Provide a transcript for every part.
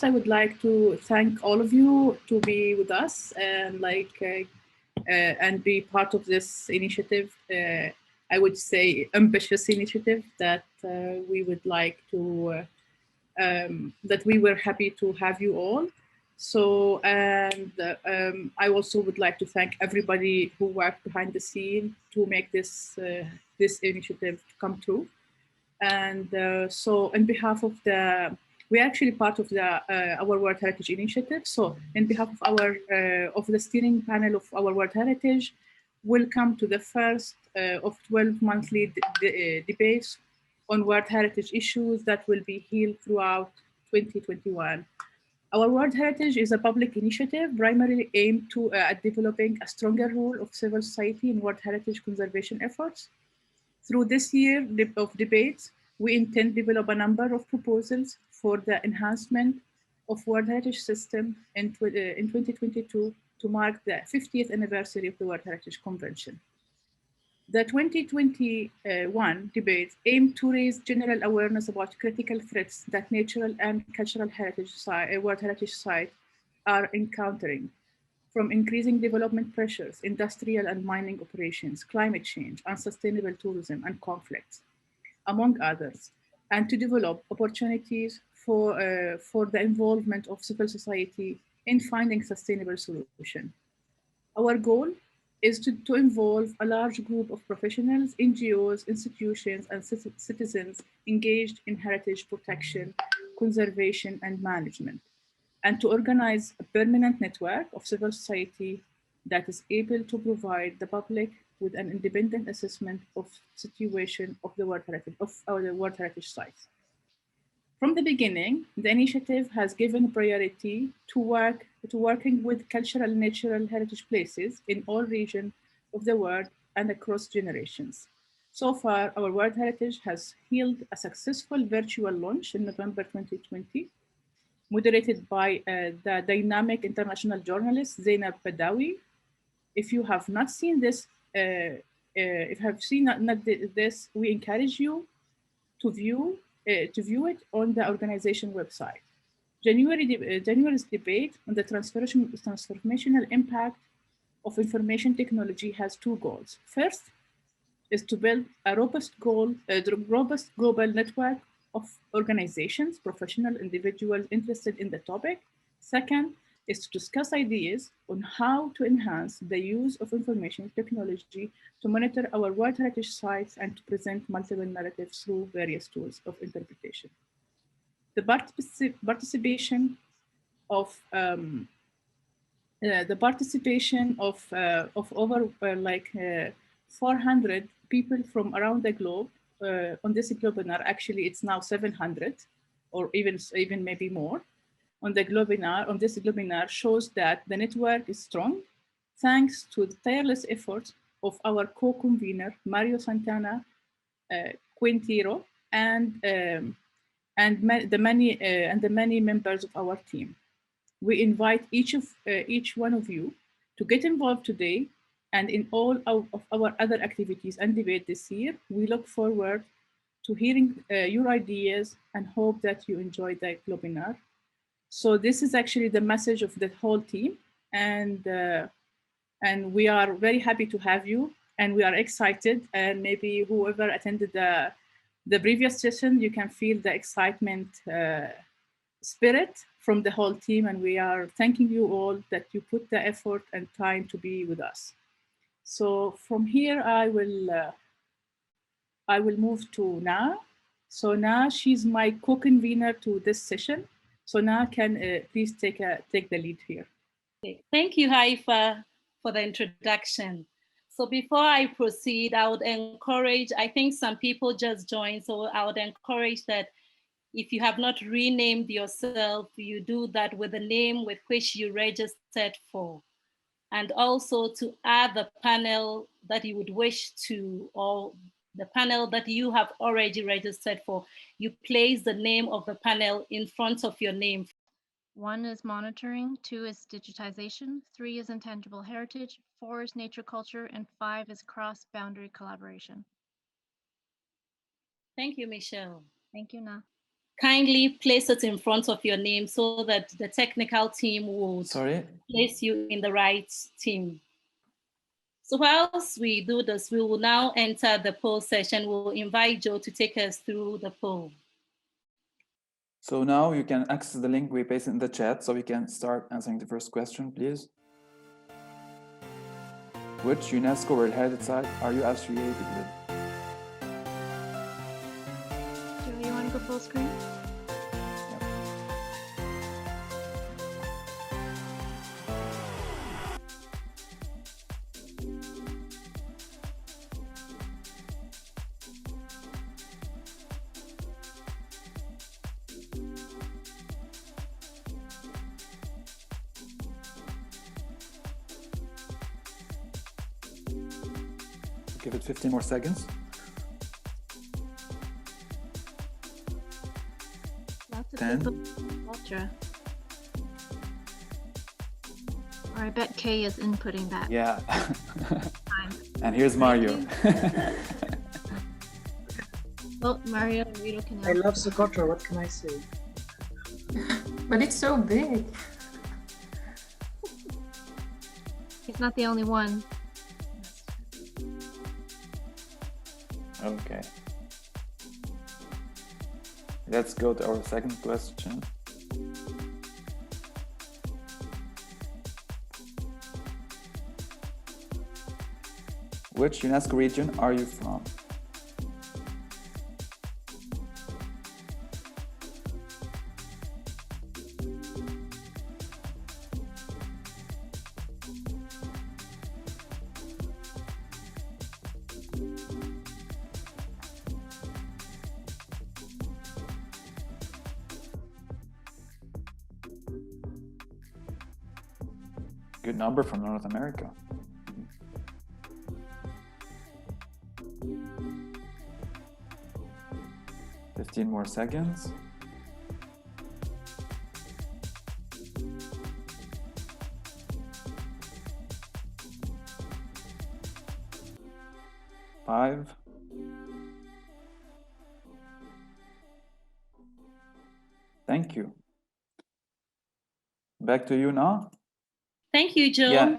I would like to thank all of you to be with us and be part of this initiative. I would say ambitious initiative that we would like to that we were happy to have you all. So, and I also would like to thank everybody who worked behind the scene to make this initiative come true. And so, on behalf of we're actually part of our World Heritage Initiative. So, in behalf of of the steering panel of our World Heritage, welcome to the first of 12 monthly debates on World Heritage issues that will be held throughout 2021. Our World Heritage is a public initiative primarily aimed at developing a stronger role of civil society in World Heritage conservation efforts. Through this year of debates, we intend to develop a number of proposals for the enhancement of World Heritage system in 2022 to mark the 50th anniversary of the World Heritage Convention. The 2021 debates aim to raise general awareness about critical threats that natural and cultural World Heritage sites are encountering, from increasing development pressures, industrial and mining operations, climate change, unsustainable tourism, and conflicts, among others, and to develop opportunities for the involvement of civil society in finding sustainable solutions. Our goal is to involve a large group of professionals, NGOs, institutions, and citizens engaged in heritage protection, conservation, and management, and to organize a permanent network of civil society that is able to provide the public with an independent assessment of situation of our World Heritage sites. From the beginning, the initiative has given priority to working with cultural and natural heritage places in all regions of the world and across generations. So far, our World Heritage has held a successful virtual launch in November 2020, moderated by the dynamic international journalist Zainab Badawi. If you have not seen this, if you have seen this, we encourage you to view it on the organization website. January's debate on the transformational impact of information technology has two goals. First is to build a robust global network of organizations, professional individuals interested in the topic. Second is to discuss ideas on how to enhance the use of information technology to monitor our World Heritage sites and to present multiple narratives through various tools of interpretation. The participation of over 400 people from around the globe on this Globinar. Actually, it's now 700, or even maybe more. On this Globinar shows that the network is strong, thanks to the tireless efforts of our co-convener Mario Santana Quintero and the many members of our team. We invite each one of you to get involved today and in all of our other activities and debate this year. We look forward to hearing your ideas and hope that you enjoy the Globinar. So this is actually the message of the whole team, and we are very happy to have you, and we are excited. And maybe whoever attended the previous session, you can feel the excitement spirit from the whole team, and we are thanking you all that you put the effort and time to be with us. So from here, I will move to Na. So Na, she's my co-convener to this session. So now can please take the lead here. Thank you, Haifaa, for the introduction. So before I proceed, I would encourage, I think some people just joined, so I would encourage that if you have not renamed yourself, you do that with the name with which you registered for. And also to add the panel that you would wish to, or the panel that you have already registered for, you place the name of the panel in front of your name. 1 is monitoring, 2 is digitization, 3 is intangible heritage, 4 is nature culture, and 5 is cross-boundary collaboration. Thank you, Michelle. Thank you, Na. kindly place it in front of your name so that the technical team will place you in the right team. So whilst we do this, we will now enter the poll session. We'll invite Joe to take us through the poll. So now you can access the link we pasted in the chat, so we can start answering the first question, please. Which UNESCO World Heritage Site are you affiliated with? Joe, you want to go full screen? Yep. Give it 15 more seconds. Lots of 10. people. Ultra. Or I bet Kay is inputting that. Yeah. And here's Mario. Well, Mario and Rito can I love Socotra, what can I say? But it's so big. He's not the only one. Okay. Let's go to our second question. Which UNESCO region are you from? Good number from North America. 15 more seconds. Five. Thank you. Back to you now. Thank you, Joe. Yeah.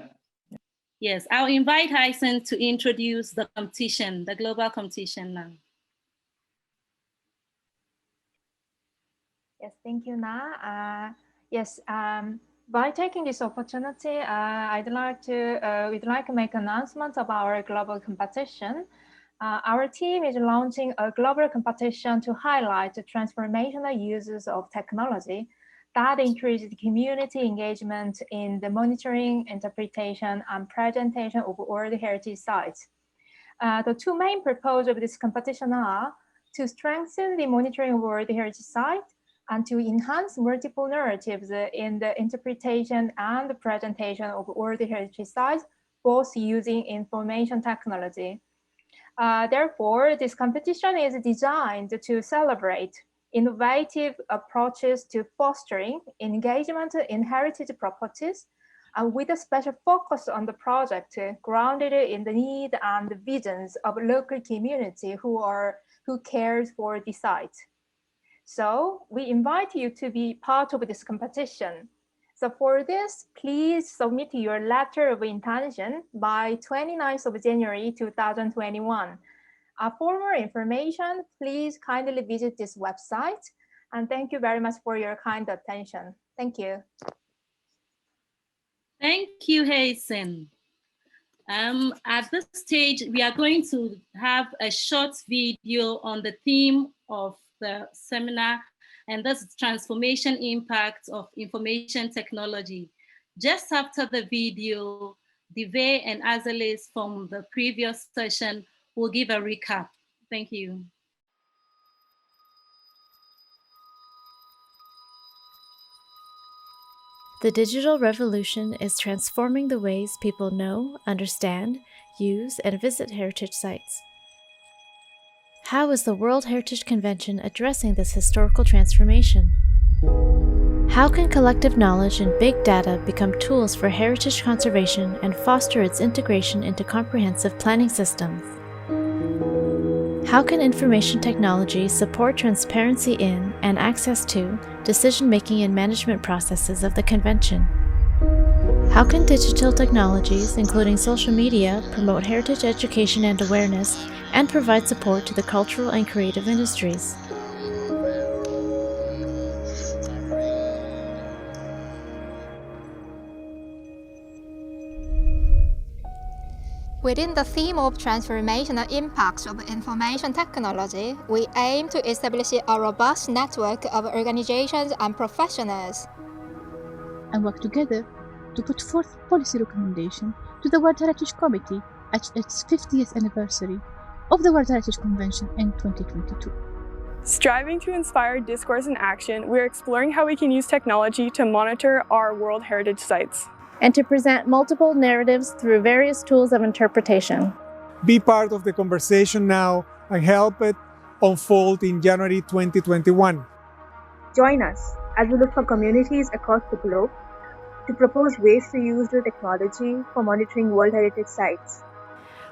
Yes, I'll invite Hyson to introduce the competition, the global competition now. Yes, thank you, Na. By taking this opportunity, we'd like to make announcement of our global competition. Our team is launching a global competition to highlight the transformational uses of technology that increases community engagement in the monitoring, interpretation, and presentation of World Heritage Sites. The two main purposes of this competition are to strengthen the monitoring of World Heritage Sites and to enhance multiple narratives in the interpretation and the presentation of World Heritage Sites, both using information technology. Therefore, this competition is designed to celebrate innovative approaches to fostering engagement in heritage properties, with a special focus on the project grounded in the need and the visions of local community who cares for the site. So we invite you to be part of this competition. So for this, please submit your letter of intention by 29th of January 2021. For more information, please kindly visit this website. And thank you very much for your kind attention. Thank you. Thank you, Hyson. At this stage, we are going to have a short video on the theme of the seminar, and that's transformation impact of information technology. Just after the video, Dedei and Aziliz from the previous session will give a recap. Thank you. The digital revolution is transforming the ways people know, understand, use, and visit heritage sites. How is the World Heritage Convention addressing this historical transformation? How can collective knowledge and big data become tools for heritage conservation and foster its integration into comprehensive planning systems? How can information technology support transparency in and access to decision-making and management processes of the convention? How can digital technologies, including social media, promote heritage education and awareness, and provide support to the cultural and creative industries? Within the theme of transformational impacts of information technology, we aim to establish a robust network of organizations and professionals, and work together to put forth policy recommendation to the World Heritage Committee at its 50th anniversary of the World Heritage Convention in 2022. Striving to inspire discourse and action, we are exploring how we can use technology to monitor our World Heritage sites and to present multiple narratives through various tools of interpretation. Be part of the conversation now and help it unfold in January 2021. Join us as we look for communities across the globe to propose ways to use the technology for monitoring World Heritage sites.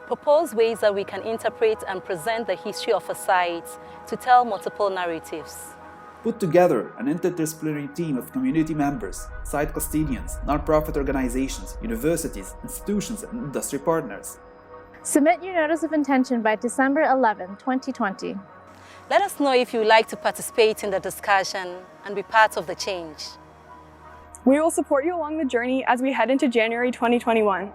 Propose ways that we can interpret and present the history of a site to tell multiple narratives. Put together an interdisciplinary team of community members, site custodians, nonprofit organizations, universities, institutions, and industry partners. Submit your notice of intention by December 11, 2020. Let us know if you would like to participate in the discussion and be part of the change. We will support you along the journey as we head into January 2021.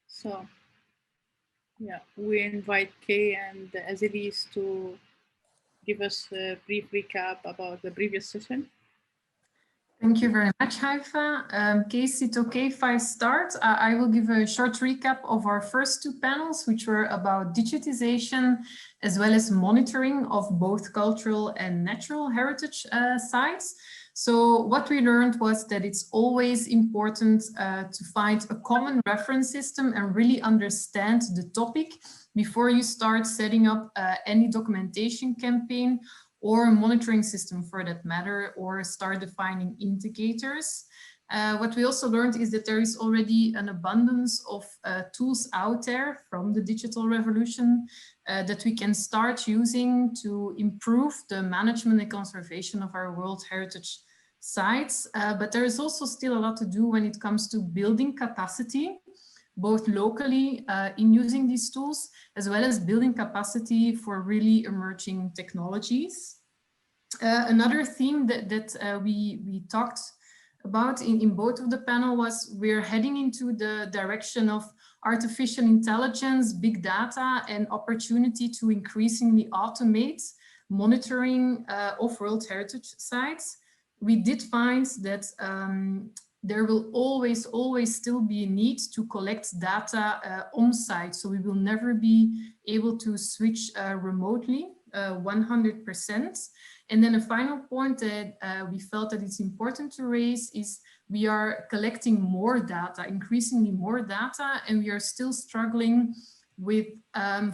So, yeah, we invite Kay and Aziliz to give us a brief recap about the previous session. Thank you very much, Haifaa. Kay, is it okay if I start? I will give a short recap of our first two panels, which were about digitization as well as monitoring of both cultural and natural heritage sites. So what we learned was that it's always important to find a common reference system and really understand the topic before you start setting up any documentation campaign or monitoring system for that matter, or start defining indicators. What we also learned is that there is already an abundance of tools out there from the digital revolution that we can start using to improve the management and conservation of our World Heritage sites. But there is also still a lot to do when it comes to building capacity, both locally in using these tools, as well as building capacity for really emerging technologies. Another theme that we talked about in both of the panel was we're heading into the direction of artificial intelligence, big data, and opportunity to increasingly automate monitoring of World Heritage sites. We did find that there will always still be a need to collect data on site. So we will never be able to switch remotely 100%. And then a final point that we felt that it's important to raise is we are collecting more data, increasingly more data, and we are still struggling with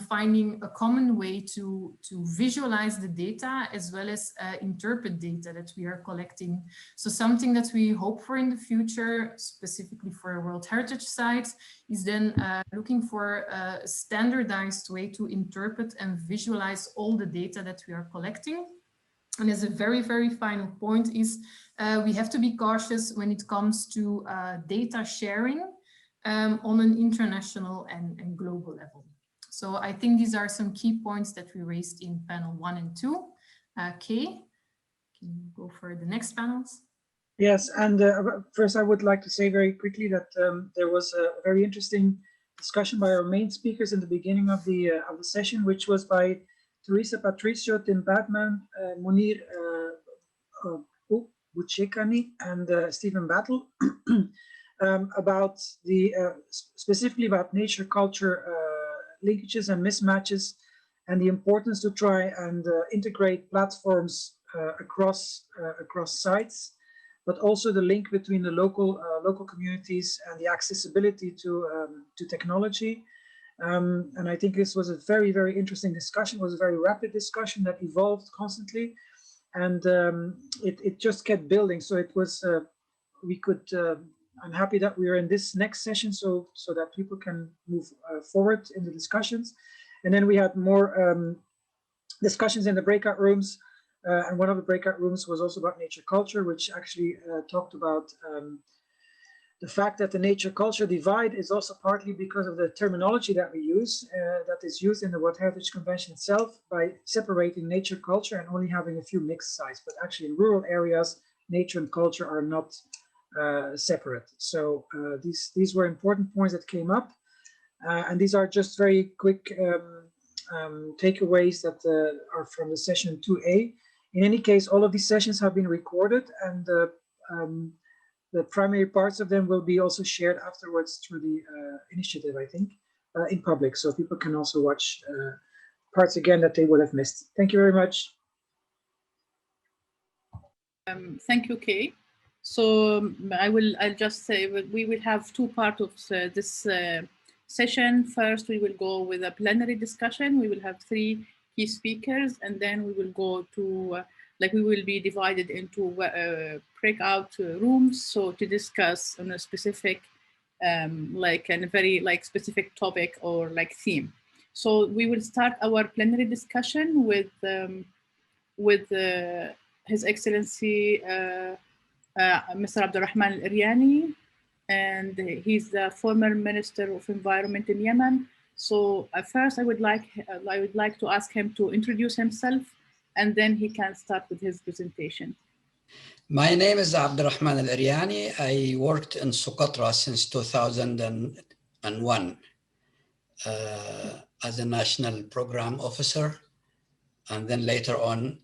finding a common way to visualize the data as well as interpret data that we are collecting. So something that we hope for in the future, specifically for a World Heritage site, is then looking for a standardized way to interpret and visualize all the data that we are collecting. And as a very, very final point is we have to be cautious when it comes to data sharing on an international and global level. So I think these are some key points that we raised in panel 1 and 2. Kay, can you go for the next panels? Yes, and first I would like to say very quickly that there was a very interesting discussion by our main speakers in the beginning of the session, which was by Teresa Patricio, Tim Batman, Munir Buchekani, and Stephen Battle, about the specifically about nature culture linkages and mismatches, and the importance to try and integrate platforms across sites, but also the link between the local communities and the accessibility to technology. And I think this was a very, very interesting discussion. It was a very rapid discussion that evolved constantly. And it just kept building. So it was, I'm happy that we're in this next session so that people can move forward in the discussions. And then we had more discussions in the breakout rooms. And one of the breakout rooms was also about nature culture, which actually talked about the fact that the nature culture divide is also partly because of the terminology that we use, that is used in the World Heritage Convention itself by separating nature culture and only having a few mixed sites. But actually in rural areas, nature and culture are not separate. So these were important points that came up. And these are just very quick takeaways that are from the session 2A. In any case, all of these sessions have been recorded, and the primary parts of them will be also shared afterwards through the initiative, I think, in public. So people can also watch parts again that they would have missed. Thank you very much. Thank you, Kay. So I'll just say that we will have two parts of this session. First, we will go with a plenary discussion. We will have 3 key speakers, and then we will go to we will be divided into breakout rooms, so to discuss on a specific, very specific topic or theme. So we will start our plenary discussion with His Excellency Mr. Abdulrahman Al Eryani, and he's the former Minister of Environment in Yemen. So first, I would like to ask him to introduce himself, and then he can start with his presentation. My name is Abdulrahman Al Eryani. I worked in Socotra since 2001 as a national program officer, and then later on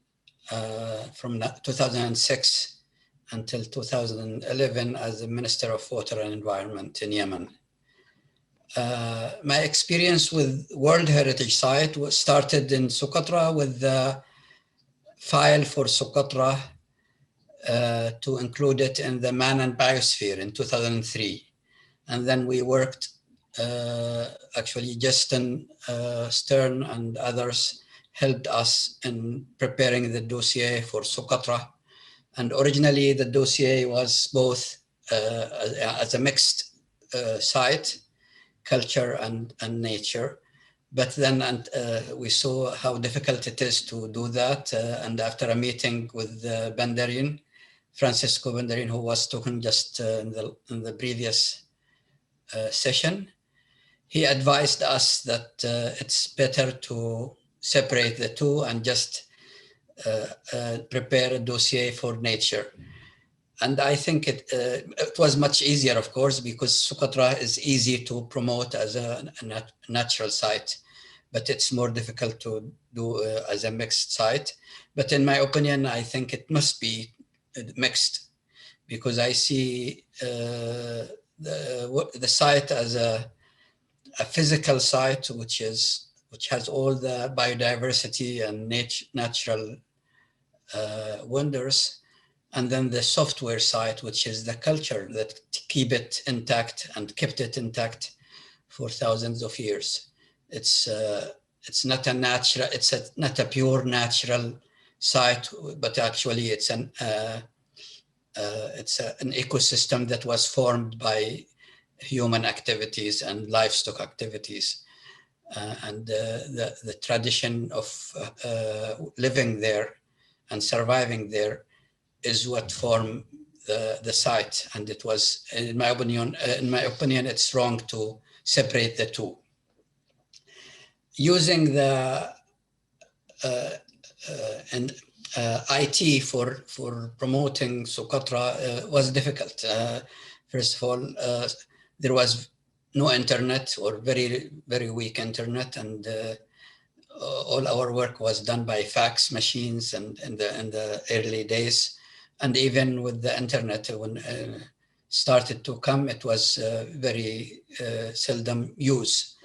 from 2006 until 2011 as the Minister of Water and Environment in Yemen. My experience with World Heritage Site was started in Socotra with the file for Socotra to include it in the Man and Biosphere in 2003. And then we worked, actually Justin Stern and others helped us in preparing the dossier for Socotra. And originally the dossier was both as a mixed site, culture and nature. But then we saw how difficult it is to do that. And after a meeting with Francisco Bandarin, who was talking just in the previous session, he advised us that it's better to separate the two and just prepare a dossier for nature. And I think it was much easier, of course, because Socotra is easy to promote as a natural site, but it's more difficult to do as a mixed site. But in my opinion, I think it must be mixed, because I see the site as a physical site, which has all the biodiversity and natural wonders, and then the software side, which is the culture that keep it intact and kept it intact for thousands of years. It's not a natural, not a pure natural site, but actually it's an ecosystem that was formed by human activities and livestock activities, and the tradition of living there and surviving there is what formed the site. And it was, in my opinion, it's wrong to separate the two. Using the IT for promoting Socotra was difficult. First of all, there was no internet, or very, very weak internet, and all our work was done by fax machines and in the early days. And even with the internet, when started to come, it was very seldom used.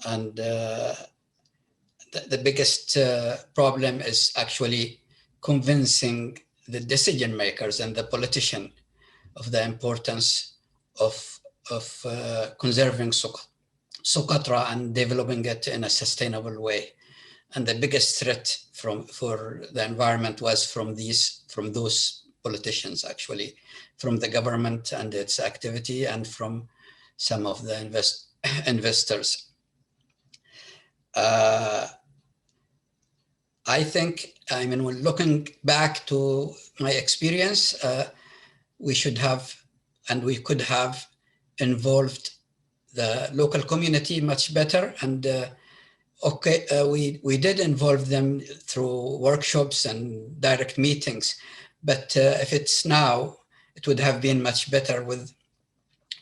And the biggest problem is actually convincing the decision makers and the politician of the importance of conserving Socotra and developing it in a sustainable way. And the biggest threat for the environment was from those politicians, actually, from the government and its activity, and from some of the investors. I think, I mean, when looking back to my experience, we should have, and we could have involved the local community much better. And we did involve them through workshops and direct meetings. But if it's now, it would have been much better with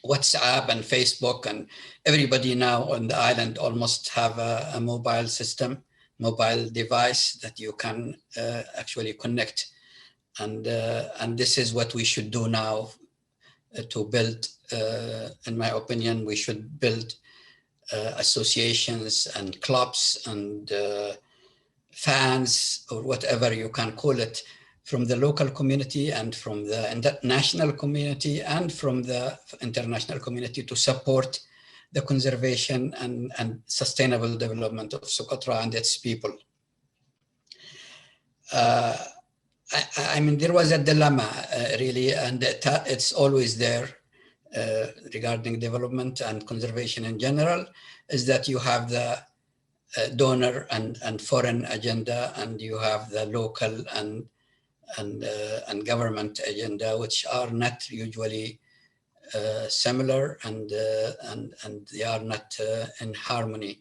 WhatsApp and Facebook, and everybody now on the island almost have a mobile system, mobile device that you can actually connect. And this is what we should do now to build, in my opinion, we should build associations and clubs and fans, or whatever you can call it, from the local community and from the national community and from the international community to support the conservation and sustainable development of Socotra and its people. I mean, there was a dilemma, really, and it's always there regarding development and conservation in general, is that you have the donor and foreign agenda, and you have the local and government agenda, which are not usually similar, and they are not in harmony.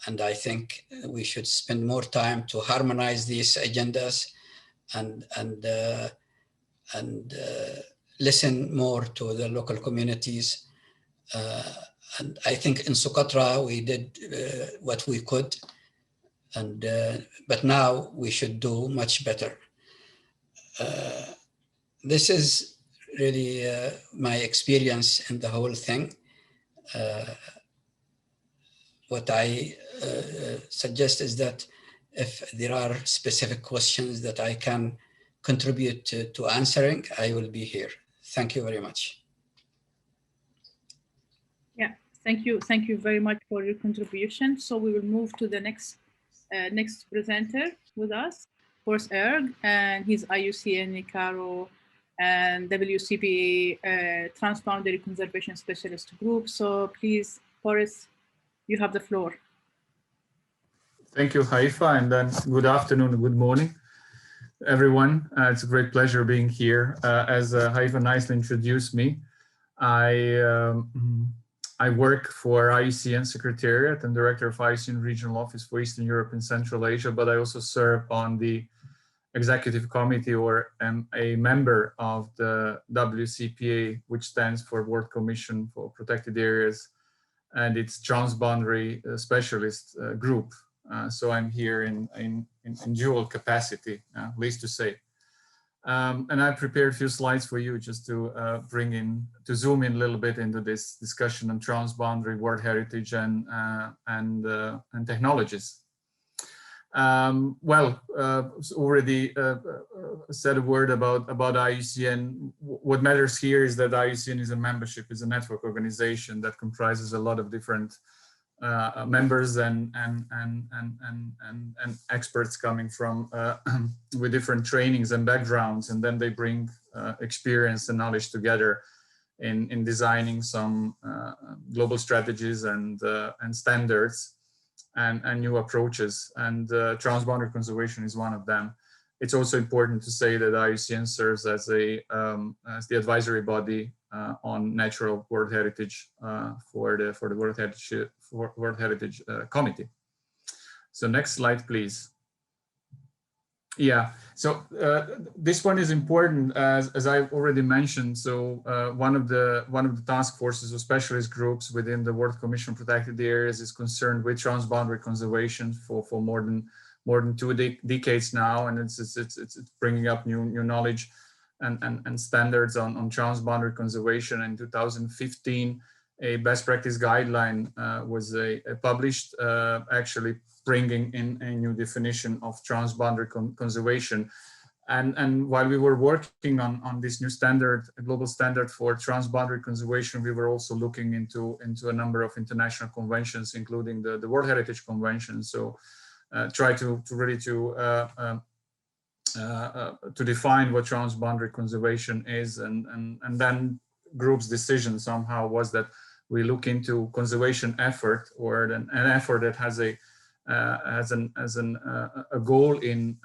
And I think we should spend more time to harmonize these agendas and listen more to the local communities. And I think in Socotra we did what we could, and but now we should do much better. This is really my experience in the whole thing. What I suggest is that if there are specific questions that I can contribute to answering, I will be here. Thank you very much. Yeah, thank you very much for your contribution. So we will move to the next presenter with us, Boris Erg, and he's IUCN ICARO and WCPA Transboundary Conservation Specialist Group. So please, Boris, you have the floor. Thank you, Haifaa, and then good afternoon and good morning, everyone. It's a great pleasure being here. As Haifaa nicely introduced me, I work for IUCN Secretariat and Director of IUCN Regional Office for Eastern Europe and Central Asia, but I also serve on the Executive Committee, or am a member of the WCPA, which stands for World Commission for Protected Areas, and its Transboundary Specialist Group. So I'm here in dual capacity, least to say. And I prepared a few slides for you just to zoom in a little bit into this discussion on transboundary world heritage and technologies. Already said a word about IUCN. What matters here is that IUCN is a membership, is a network organization that comprises a lot of different members and experts coming from with different trainings and backgrounds, and then they bring experience and knowledge together in designing some global strategies and standards and new approaches, and transboundary conservation is one of them. It's also important to say that IUCN serves as the advisory body on natural world heritage for the World Heritage Committee. So next slide, please. Yeah, so this one is important, as I've already mentioned. So one of the task forces or specialist groups within the World Commission on Protected Areas is concerned with transboundary conservation for more than 2 decades now, and it's bringing up new knowledge and standards on transboundary conservation. In 2015, a best practice guideline was published, actually bringing in a new definition of transboundary conservation. And while we were working on this new standard, a global standard for transboundary conservation, we were also looking into a number of international conventions, including the World Heritage Convention. So try to really to define what transboundary conservation is, and then group's decision somehow was that we look into conservation effort, or an effort that has a goal in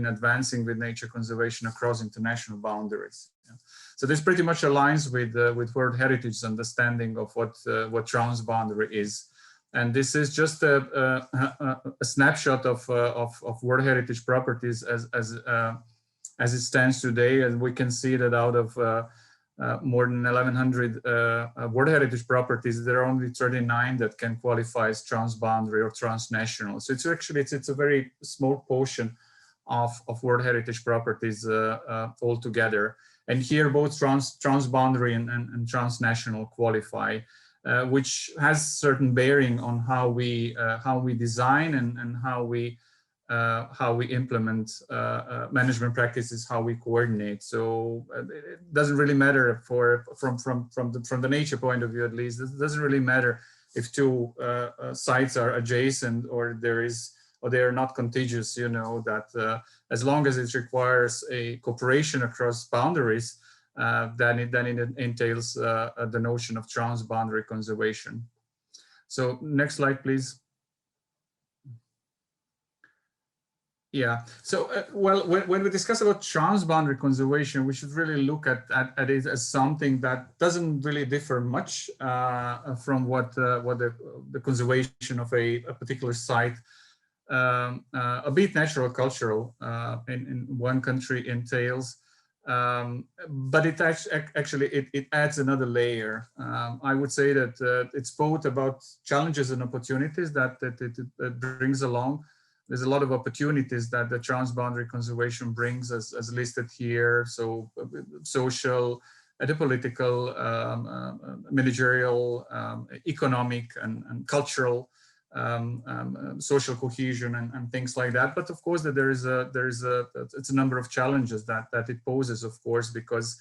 advancing with nature conservation across international boundaries. Yeah. So this pretty much aligns with World Heritage's understanding of what transboundary is, and this is just a snapshot of World Heritage properties as it stands today, and we can see that out of more than 1,100 World Heritage properties, there are only 39 that can qualify as transboundary or transnational. So it's a very small portion of World Heritage properties altogether. And here both transboundary and transnational qualify, which has certain bearing on how we design and how we implement management practices, how we coordinate. So it doesn't really matter from the nature point of view, at least. It doesn't really matter if two sites are adjacent or they are not contiguous. You know that as long as it requires a cooperation across boundaries, then it entails the notion of transboundary conservation. So next slide, please. Yeah, so well, when we discuss about transboundary conservation, we should really look at it as something that doesn't really differ much from what the conservation of a particular site, a bit natural cultural in one country entails, but it actually it adds another layer. I would say that it's both about challenges and opportunities that it brings along. There's a lot of opportunities that the transboundary conservation brings, as listed here. So social, the political, managerial, economic, and cultural, social cohesion, and things like that. But of course, that it's a number of challenges that it poses, of course, because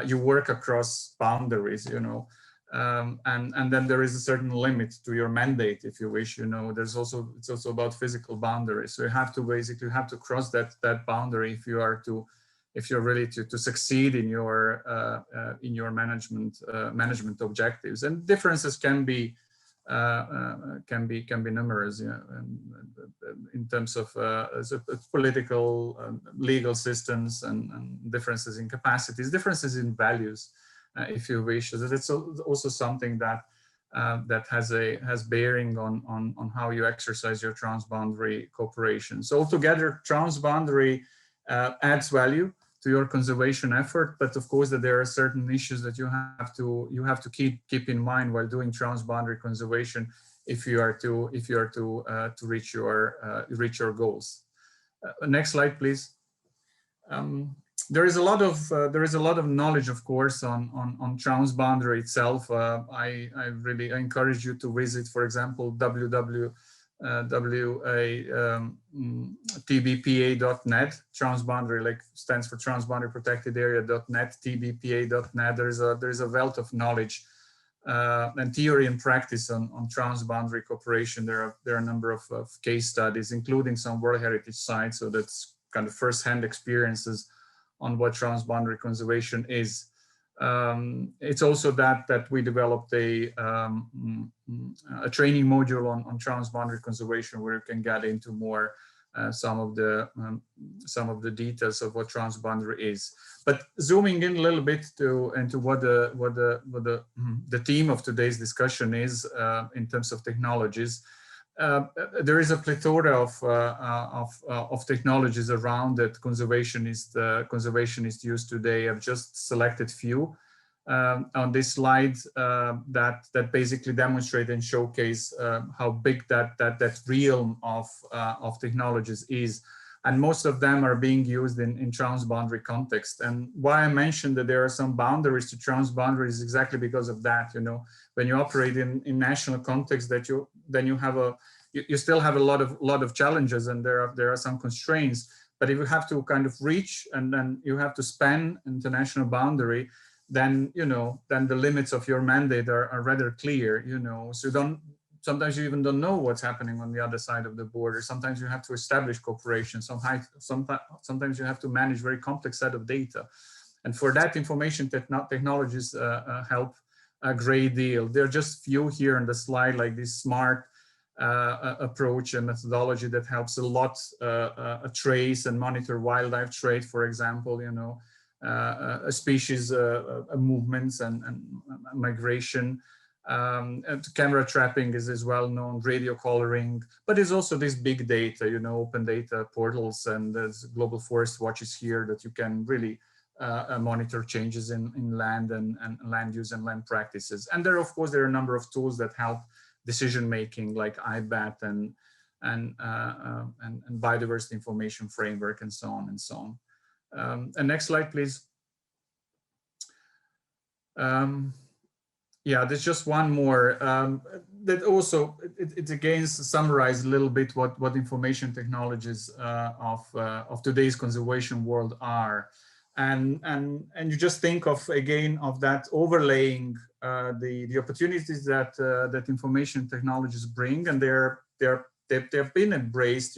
you work across boundaries, you know. And then there is a certain limit to your mandate, if you wish. You know, it's also about physical boundaries. So you have to basically cross that boundary if you're really to succeed in your management objectives. And differences can be numerous, you know, in terms of political, legal systems, and differences in capacities, differences in values. If you wish, that it's also something that has bearing on how you exercise your transboundary cooperation. So altogether, transboundary adds value to your conservation effort, but of course that there are certain issues that you have to keep in mind while doing transboundary conservation if you are to reach your goals. Next slide, please. There is a lot of knowledge, of course, on transboundary itself. I really encourage you to visit, for example, www.tbpa.net. Transboundary, like, stands for Transboundary Protected Area.net. tbpa.net. There is a wealth of knowledge and theory and practice on transboundary cooperation. There are a number of case studies, including some World Heritage sites. So that's kind of first-hand experiences on what transboundary conservation is. It's also that we developed a training module on transboundary conservation, where you can get into more some of the details of what transboundary is. But zooming in a little bit into what the theme of today's discussion is in terms of technologies. There is a plethora of technologies around that conservationists use today. I've just selected few on this slide that basically demonstrate and showcase how big that realm of technologies is, and most of them are being used in transboundary context. And why I mentioned that there are some boundaries to transboundary is exactly because of that. You know, when you operate in national context, you still have a lot of challenges, and there are some constraints. But if you have to kind of reach and then you have to span international boundary, then, then the limits of your mandate are rather clear, so sometimes you even don't know what's happening on the other side of the border. Sometimes you have to establish cooperation. Sometimes you have to manage very complex set of data. And for that, information technologies help a great deal. There are just few here on the slide, like this SMART approach and methodology that helps a lot trace and monitor wildlife trade, for example, species movements and migration. And camera trapping is well known, radio collaring, but there's also this big data, open data portals, and there's Global Forest Watches here that you can really monitor changes in land and land use and land practices. And there, of course, there are a number of tools that help decision making, like IBAT and biodiversity information framework, and so on and so on. And next slide, please. Yeah, there's just one more that also it again summarizes a little bit what information technologies of today's conservation world are, and you just think of again of that overlaying the opportunities that that information technologies bring, and they've been embraced,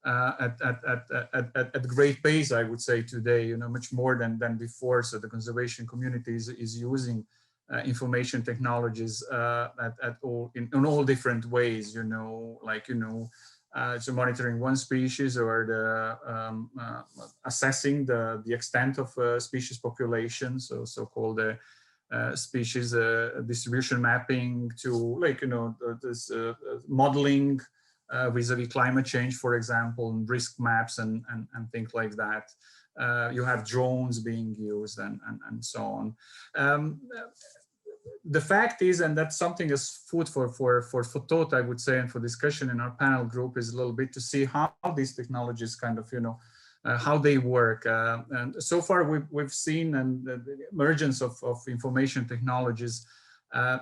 at great pace, I would say today, much more than before. So the conservation community is using information technologies in all different ways, so monitoring one species, or the assessing the extent of species population, so-called species distribution mapping, to this modeling vis-a-vis climate change, for example, and risk maps and things like that. You have drones being used and so on. The fact is, and that's something as food for thought, I would say, and for discussion in our panel group, is a little bit to see how these technologies kind of, how they work. And so far we've seen the emergence of information technologies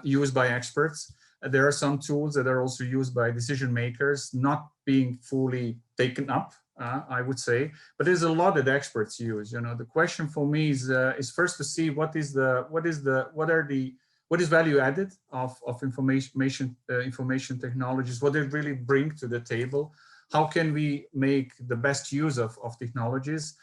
used by experts. There are some tools that are also used by decision makers, not being fully taken up, I would say, but there's a lot that experts use. The question for me is first to see what is value added of information technologies, what they really bring to the table. How can we make the best use of technologies?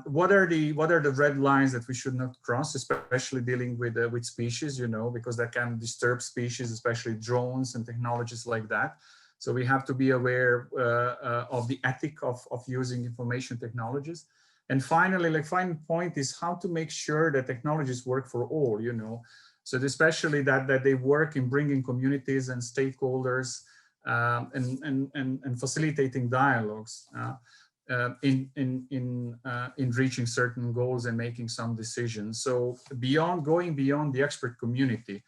What are the red lines that we should not cross, especially dealing with species, because that can disturb species, especially drones and technologies like that. So we have to be aware of the ethic of using information technologies. And finally, final point is how to make sure that technologies work for all, So especially that they work in bringing communities and stakeholders and facilitating dialogues in reaching certain goals and making some decisions. So going beyond the expert community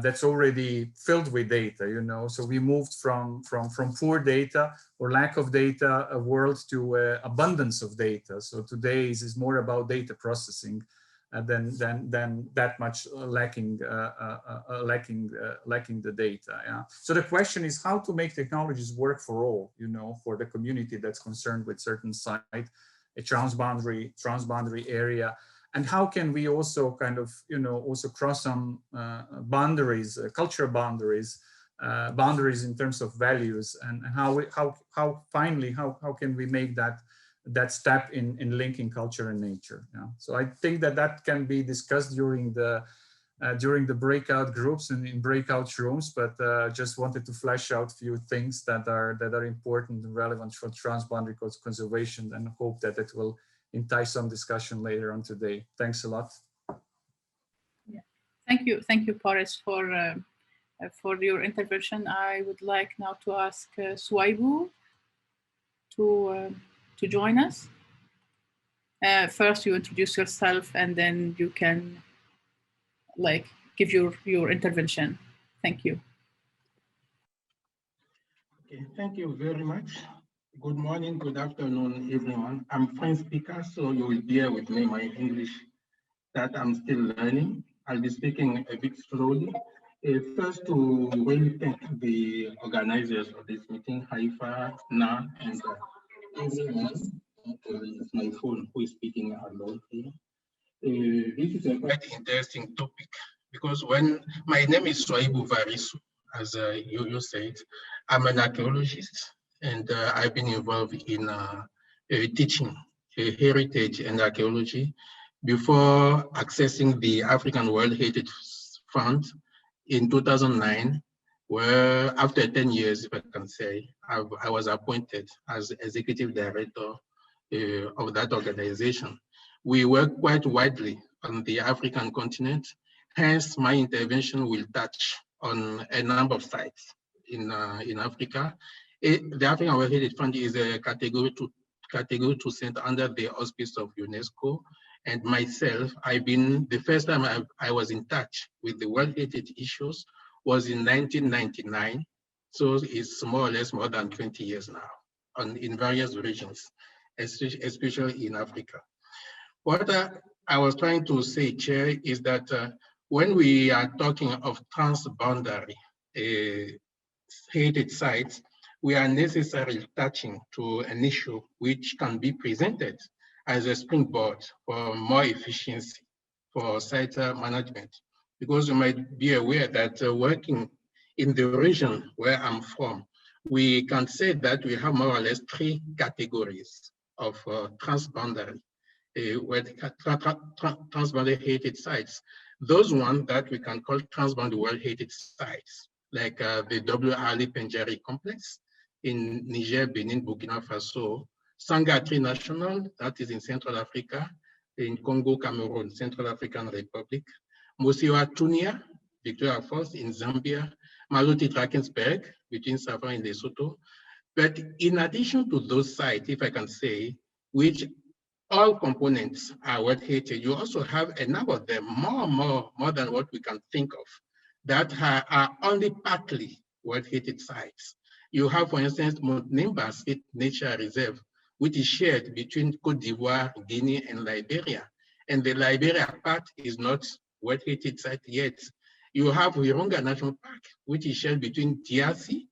that's already filled with data, So we moved from poor data or lack of data, a world, to abundance of data. So today is more about data processing than that much lacking the data. Yeah. So the question is how to make technologies work for all, for the community that's concerned with certain site, a transboundary area, and how can we also kind of also cross some boundaries, cultural boundaries, boundaries in terms of values, and how can we make that step in linking culture and nature. Yeah. So I think that can be discussed during the breakout groups and in breakout rooms, but just wanted to flesh out a few things that are important and relevant for transboundary conservation, and hope that it will entice some discussion later on today. Thanks a lot. Yeah. Thank you, Boris, for your intervention. I would like now to ask Souayibou to join us. First, you introduce yourself, and then you can give your intervention. Thank you. Okay, thank you very much. Good morning, good afternoon, everyone. I'm fine speaker, so you will bear with me my English that I'm still learning. I'll be speaking a bit slowly. First, to really thank the organizers of this meeting, Haifaa, Na, and everyone It's my phone who is speaking alone here. This is a quite interesting topic because when my name is Souayibou Varissou, as you said, I'm an archaeologist and I've been involved in teaching heritage and archaeology before accessing the African World Heritage Fund in 2009, where after 10 years, if I can say, I was appointed as executive director of that organization. We work quite widely on the African continent. Hence, my intervention will touch on a number of sites in Africa. The African World Heritage Fund is a category 2 center under the auspice of UNESCO. And myself, the first time I was in touch with the World Heritage issues was in 1999. So it's more or less more than 20 years now in various regions, especially in Africa. What I was trying to say, Chair, is that when we are talking of transboundary heritage sites, we are necessarily touching to an issue which can be presented as a springboard for more efficiency for site management. Because you might be aware that working in the region where I'm from, we can say that we have more or less 3 categories of transboundary transboundary heritage sites. Those ones that we can call transboundary world heritage sites, like the W.Ali Penjari complex in Niger, Benin, Burkina Faso, Sangatri National, that is in Central Africa, in Congo, Cameroon, Central African Republic, Mosiwa Tunia, Victoria Falls in Zambia, Maluti Drakensberg between Sava and Lesotho. But in addition to those sites, if I can say, which all components are world heritage, you also have a number of them, more than what we can think of, that are only partly world heritage sites. You have, for instance, Nimba State Nature Reserve, which is shared between Cote d'Ivoire, Guinea, and Liberia. And the Liberia part is not world heritage site yet. You have Virunga National Park, which is shared between DRC,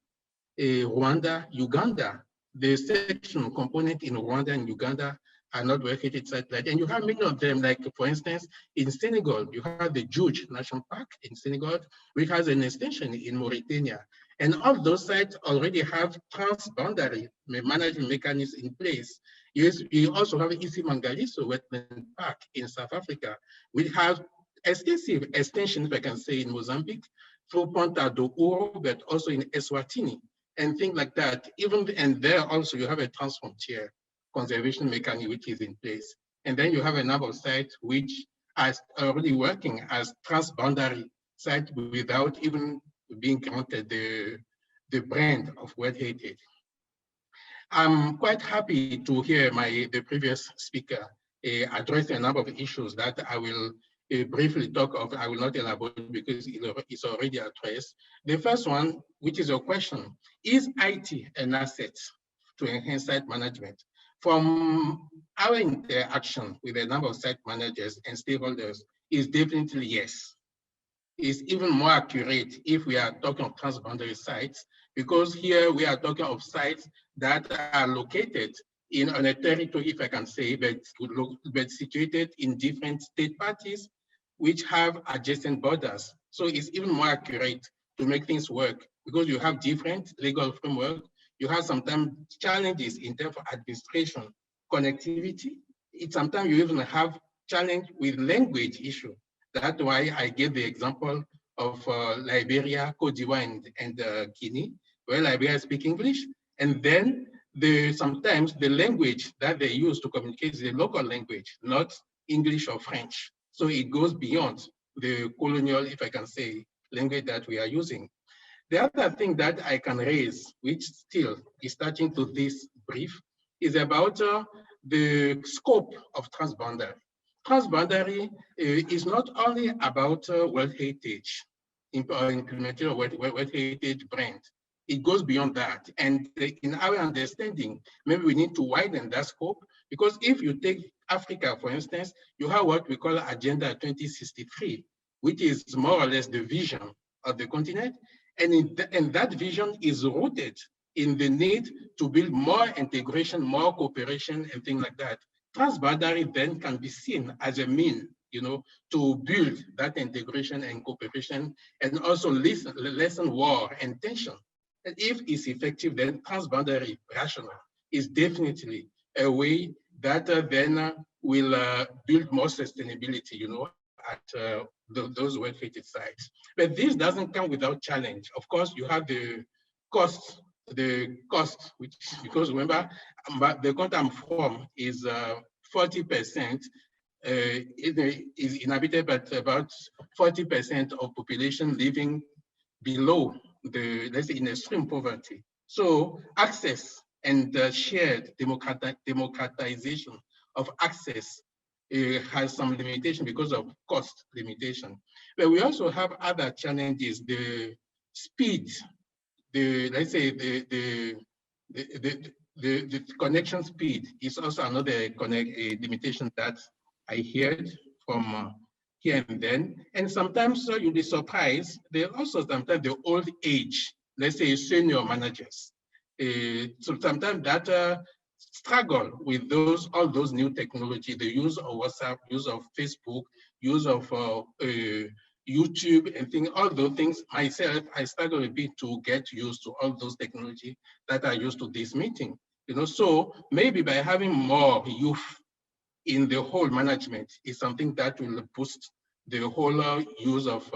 Rwanda, Uganda. The section component in Rwanda and Uganda are not world heritage sites. And you have many of them, like for instance, in Senegal, you have the Djoudj National Park in Senegal, which has an extension in Mauritania. And all those sites already have transboundary management mechanisms in place. Yes, you also have Isi Mangaliso Wetland Park in South Africa, which has extensive extensions, if I can say, in Mozambique, through Ponta do Ouro, but also in Eswatini, and things like that. And there also you have a transfrontier conservation mechanism which is in place. And then you have a number of sites which are already working as transboundary sites without even being granted the brand of World Heritage. I'm quite happy to hear the previous speaker address a number of issues that I will briefly talk of. I will not elaborate because it's already addressed. The first one, which is a question, is IT an asset to enhance site management? From our interaction with a number of site managers and stakeholders, is definitely yes. It's even more accurate if we are talking of transboundary sites, because here we are talking of sites that are located on a territory, if I can say, but situated in different state parties which have adjacent borders. So it's even more accurate to make things work because you have different legal framework. You have sometimes challenges in terms of administration, connectivity. Sometimes you even have challenge with language issue. That's why I gave the example of Liberia, Cote d'Ivoire, and Guinea, where Liberia speaks English. And then sometimes the language that they use to communicate is the local language, not English or French. So it goes beyond the colonial, if I can say, language that we are using. The other thing that I can raise, which still is touching to this brief, is about the scope of transboundary. Transboundary is not only about World Heritage, implementing a World Heritage brand. It goes beyond that. And in our understanding, maybe we need to widen that scope, because if you take Africa, for instance, you have what we call Agenda 2063, which is more or less the vision of the continent. And that vision is rooted in the need to build more integration, more cooperation, and things like that. Transboundary then can be seen as a mean, to build that integration and cooperation, and also lessen war and tension. And if it's effective, then transboundary rational is definitely a way that then will build more sustainability, at those well-fated sites. But this doesn't come without challenge. Of course, you have the cost, which, because remember, the country I'm from is 40% is inhabited, but about 40% of population living below the, let's say, in extreme poverty. So access and shared democratization of access has some limitation because of cost limitation. But we also have other challenges, the speed, let's say the connection speed is also another limitation that I heard from here and then. And sometimes you'll be surprised, there are also sometimes the old age, let's say senior managers. So sometimes that struggle with all those new technology, the use of WhatsApp, use of Facebook, use of YouTube and things, all those things. Myself, I struggle a bit to get used to all those technology that are used to this meeting. So maybe by having more youth in the whole management is something that will boost the whole use of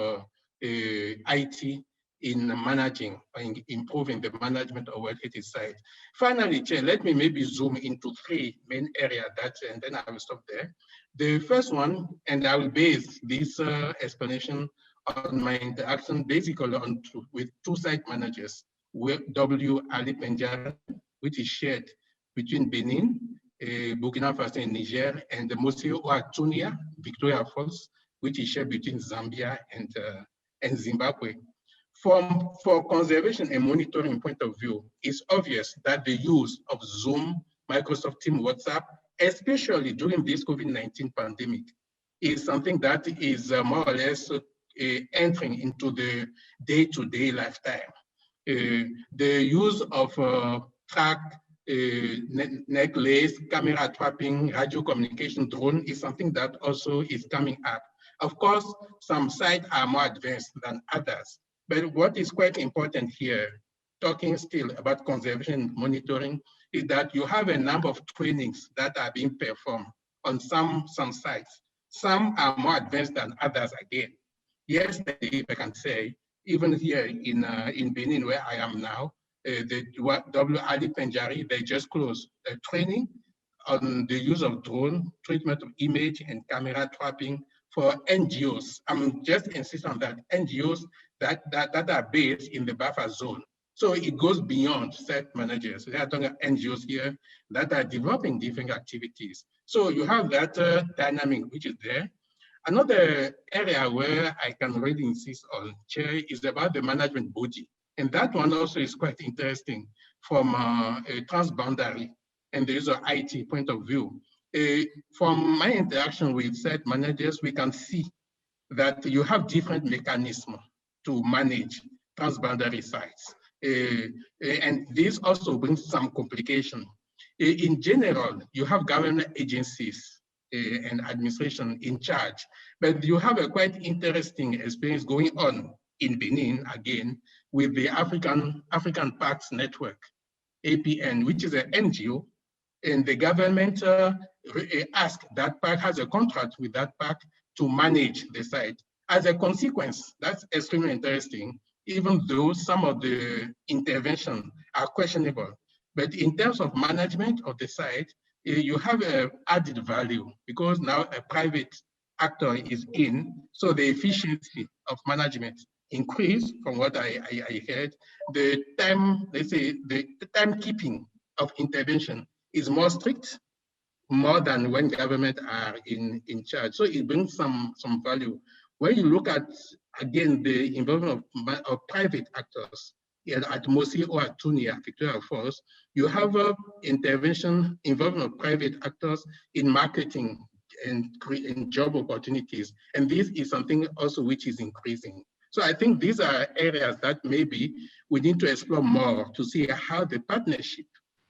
IT in managing and improving the management of well-fated sites. Finally, Chair, let me maybe zoom into 3 main areas and then I will stop there. The first one, and I will base this explanation on my interaction basically with 2 site managers, OWH, which is shared between Benin, Burkina Faso and Niger, and the Mosio Oatunia, Victoria Falls, which is shared between Zambia and Zimbabwe. For conservation and monitoring point of view, it's obvious that the use of Zoom, Microsoft Teams, WhatsApp, especially during this COVID-19 pandemic, is something that is more or less entering into the day-to-day lifetime. The use of track, necklace, camera trapping, radio communication, drone is something that also is coming up. Of course, some sites are more advanced than others. But what is quite important here, talking still about conservation monitoring, is that you have a number of trainings that are being performed on some sites. Some are more advanced than others again. Yesterday, if I can say, even here in Benin, where I am now, the OWH, they just closed a training on the use of drone, treatment of image and camera trapping for NGOs. I'm just insisting on that, NGOs that are based in the buffer zone. So it goes beyond site managers. There are NGOs here that are developing different activities. So you have that dynamic which is there. Another area where I can really insist on, Chair, is about the management body. And that one also is quite interesting from a transboundary and the use of IT point of view. From my interaction with site managers, we can see that you have different mechanisms to manage transboundary sites. And this also brings some complication. In general, you have government agencies and administration in charge, but you have a quite interesting experience going on in Benin, again, with the African Parks Network, APN, which is an NGO, and the government asked that park, has a contract with that park to manage the site. As a consequence, that's extremely interesting, even though some of the interventions are questionable. But in terms of management of the site, you have an added value because now a private actor is in, so the efficiency of management increase from what I heard. The time, let's say, the timekeeping of intervention is more strict, more than when government are in charge. So it brings some value. When you look at, again, the involvement of private actors, at Mosi or at Tunia, Victoria Falls, you have intervention, involvement of private actors in marketing and creating job opportunities. And this is something also which is increasing. So I think these are areas that maybe we need to explore more to see how the partnership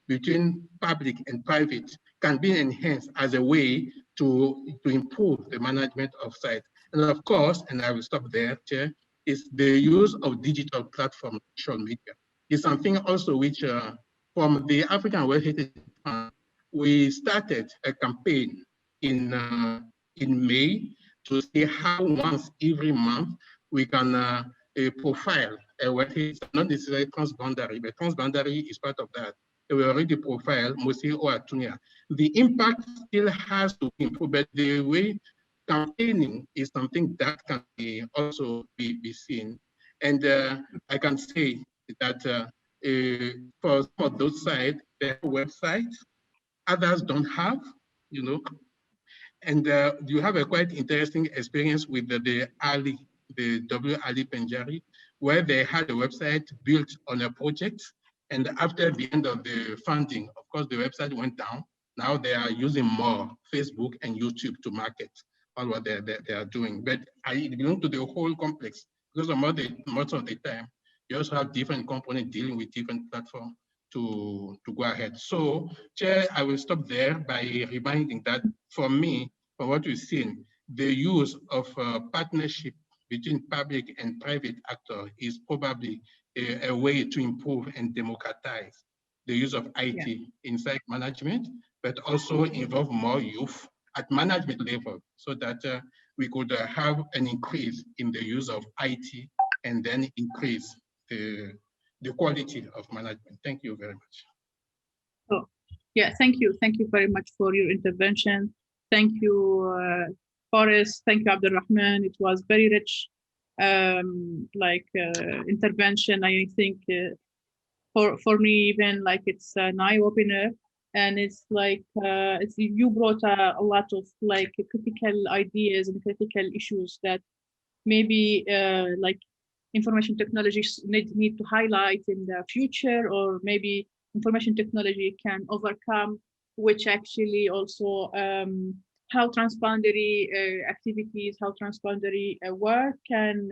between public and private can be enhanced as a way to improve the management of sites. And of course, and I will stop there, Chair, is the use of digital platforms, social media. Is something also which from the African World Heritage Fund, we started a campaign in May to see how once every month we can profile a World Heritage, not necessarily transboundary, but transboundary is part of that. We already profiled Mosi or Atunia. The impact still has to improve, but the way campaigning is something that can also be seen. And I can say that for some of those sites, they have websites, others don't have, you know. And you have a quite interesting experience with the Ali, the W. Ali Penjari, where they had a website built on a project. And after the end of the funding, of course, the website went down. Now they are using more Facebook and YouTube to market on what they are doing. But it belongs to the whole complex because most of the time, you also have different components dealing with different platforms to go ahead. So, Chair, I will stop there by reminding that for me, from what we've seen, the use of partnership between public and private actors is probably a way to improve and democratize the use of IT in site management, but also involve more youth at management level so that we could have an increase in the use of IT and then increase the quality of management. Thank you very much. Oh, yeah, thank you. Thank you very much for your intervention. Thank you, Boris. Thank you, Abdulrahman. It was very rich intervention. I think for me, even like it's an eye-opener. And it's like, you brought a lot of like critical ideas and critical issues that maybe like information technologies need to highlight in the future, or maybe information technology can overcome, which actually also how transboundary activities, how transboundary work can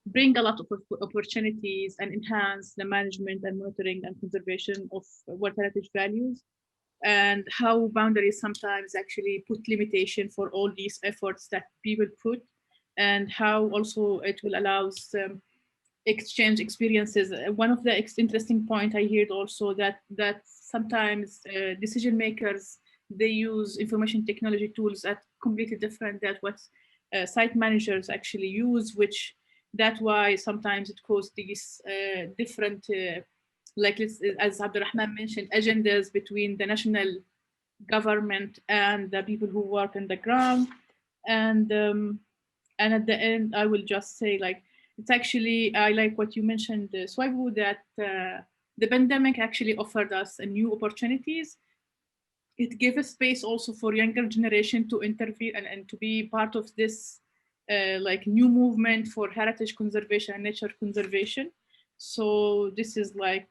bring a lot of opportunities and enhance the management and monitoring and conservation of World Heritage values, and how boundaries sometimes actually put limitation for all these efforts that people put, and how also it will allow exchange experiences. One of the interesting point I heard also that sometimes decision makers, they use information technology tools that completely different than what site managers actually use, which that's why sometimes it causes these different, like as Abdulrahman mentioned, agendas between the national government and the people who work on the ground. And at the end, I will just say, like, it's actually, I like what you mentioned, Souayibou, that the pandemic actually offered us new opportunities. It gave a space also for younger generation to intervene and to be part of this like new movement for heritage conservation and nature conservation. So this is like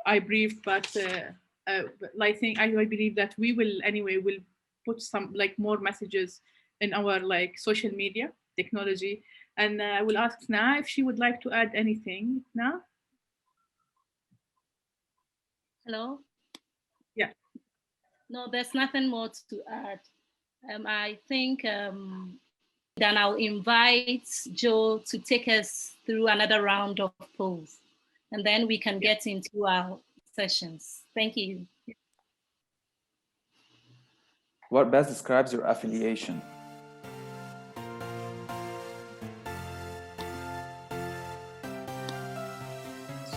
I brief, but I think I believe that we will anyway will put some like more messages in our like social media technology, and I will ask Na if she would like to add anything. Na? Hello. Yeah. No, there's nothing more to add. I think then I'll invite Joe to take us through another round of polls, and then we can get into our sessions. Thank you. What best describes your affiliation?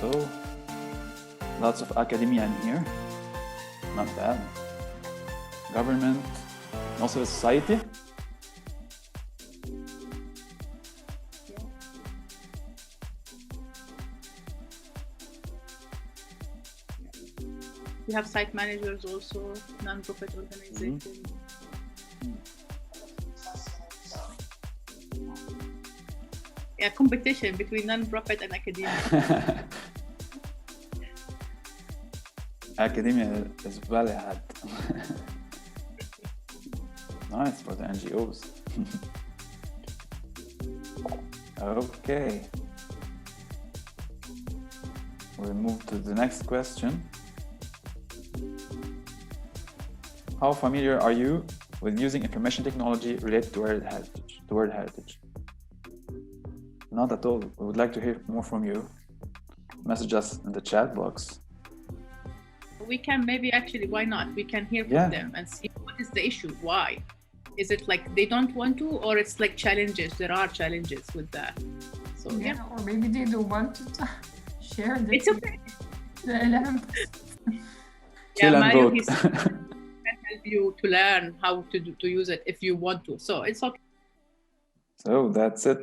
So, lots of academia in here. Not bad. Government, also the society. We have site managers also, non-profit organizations. Yeah, competition between non-profit and academia. Academia is well had. Nice for the NGOs. Okay. We'll move to the next question. How familiar are you with using information technology related to World Heritage? Not at all. We would like to hear more from you. Message us in the chat box. We can maybe actually, why not? We can hear from them and see what is the issue. Why? Is it like they don't want to, or it's like challenges? There are challenges with that. So or maybe they don't want to share the, it's okay. The 11%. Mario, he can help you to learn how to use it if you want to. So it's okay. So that's it.